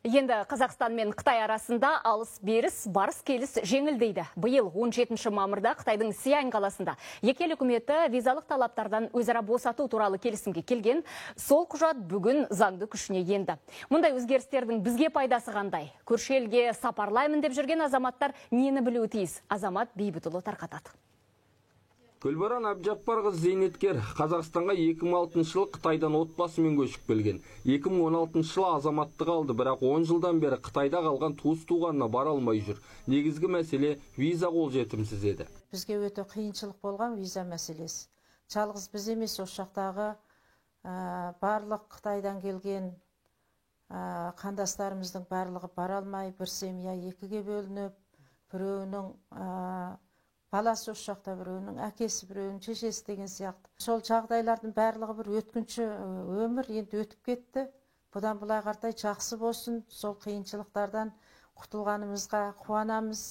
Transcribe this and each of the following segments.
Енді Қазақстан мен Қытай арасында алыс-беріс, барыс-келіс жеңілдейді. Биыл 17 мамырда Қытайдың Сиань қаласында екі ел үкіметі визалық талаптардан өзара босату туралы келісімге келген. Сол құжат бүгін заңды күшіне енді. Мұндай өзгерістердің бізге пайдасы қандай? Көрші елге сапарлаймын деп жүрген азаматтар нені білуі тиіс? Азамат Бейбітұлы тарқатады. Гүлбаран Әбжаппарқызы зейнеткер. Қазақстанға 2006 жылы Қытайдан отбасымен көшіп келген. 2016 жылы азаматтық алды, бірақ 10 жылдан бері Қытайда қалған туыс-туғанына бара алмай жүр. Негізгі мәселе виза қолжетімсіз еді. Бізге өте қиыншылық болған виза мәселесі. Жалғыз біз емес, осы жақтағы барлық Қытайдан келген қандастарымыздың барлығы бара алмай, бір семья екіге бөлініп, біреуінің баласы осы жақта, біреуінің әкесі, біреуінің шешесі деген сияқты. Сол жағдайлардың барлығы бір өткінші өмір, енді өтіп кетті. Бұдан бұлай қартай жақсы болсын, сол қиыншылықтардан құтылғанымызға қуанамыз.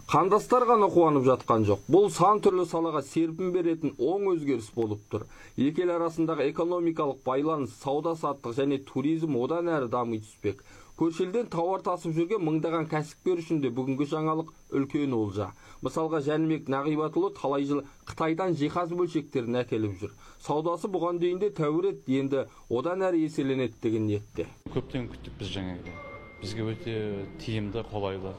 Қандастар ғана қуанып жатқан жоқ. Бұл сан түрлі салаға серпін беретін оң өзгеріс болып тұр. Екі ел арасындағы экономикалық байланыс, сауда-саттық және туризм одан әрі дами түспек. Көрші елден тауар тасып жүрген мыңдаған кәсіпкер үшін де бүгінгі жаңалық үлкен олжа. Мысалға Жәнібек Нағибатұлы талай жыл Қытайдан жиһаз бөлшектерін әкеліп жүр. Саудасы бұған дейін де тәуір еді, енді одан әрі еселенеді деген ниетте. Көптен күттік біз жаңағы. Бізге өте тиімді, қолайлы.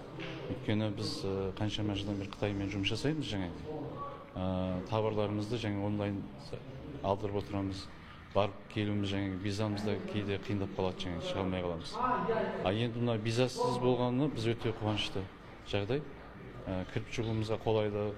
Өйткені біз қаншама жылдан бері Қытаймен жұмыс жасаймыз жаңағы. Тауарларымызды жаңа онлайн алдырып отырамыз. Барып келуіміз жаңағы визамызда кейде қиындап қалады, жаңағы шыға алмай қаламыз. Енді мына визасыз болғаны біз өте қуанышты жағдай. Кіріп шығуымызға қолайлы,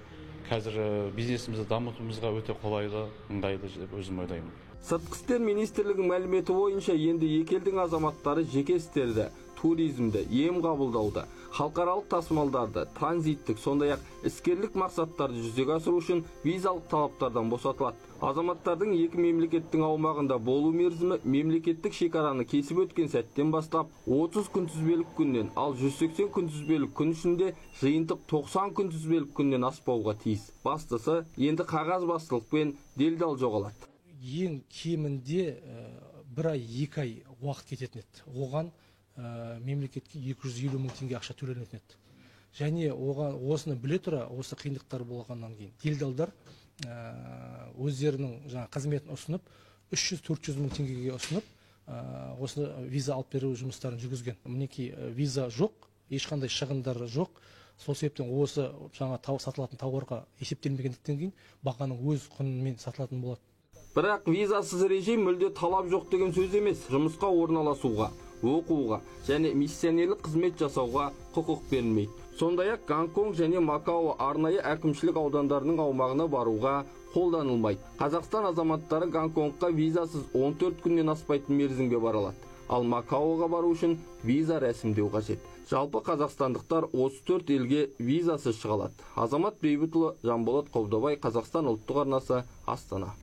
қазір бизнесімізді дамытуымызға өте қолайлы, ыңғайлы деп өзім ойлаймын. Сыртқы істер министрлігінің мәліметі бойынша енді екі елдің азаматтары жеке істерді, туризмді, ем қабылдауды, халықаралық тасымалдарды, транзиттік, сондай-ақ іскерлік мақсаттарды жүзеге асыру үшін визалық талаптардан босатылады. Азаматтардың екі мемлекеттің аумағында болу мерзімі мемлекеттік шекараны кесіп өткен сәттен бастап 30 күнтізбелік күннен, ал 180 күнтізбелік күн ішінде жиынтық 90 күнтізбелік күннен аспауға тиіс. Бастысы енді қағаз бастылықпен делдал жоғалады. Ең кемінде бір ай, 2 ай уақыт кететін еді. Оған мемлекетке 250 мың теңге ақша төленетін еді. Және оған осыны біле тұра, осы қиындықтар болғаннан кейін делдалдар өздерінің қызметін ұсынып, 300-400 мың теңгеге ұсынып, осы виза алып беру жұмыстарын жүргізген. Мінекей виза жоқ, ешқандай шығындар жоқ. Сол себептен осы сатылатын тауарға есептелмегендіктен кейін бағаның өз құнымен сатылатын болады. Бірақ визасыз режим мүлде талап жоқ деген сөз емес. Жұмысқа орналасуға, оқуға және миссионерлік қызмет жасауға құқық берілмейді. Сондай-ақ Гонконг және Макао арнайы әкімшілік аудандарының аумағына баруға қолданылмайды. Қазақстан азаматтары Гонконгқа визасыз 14 күннен аспайтын мерзімге бара алады. Ал Макаоға бару үшін виза рәсімдеу қажет. Жалпы қазақстандықтар 34 елге визасыз шыға алады. Азамат Бейбітұлы, Жанболат Қобдабай, Қазақстан ұлттық арнасы, Астана.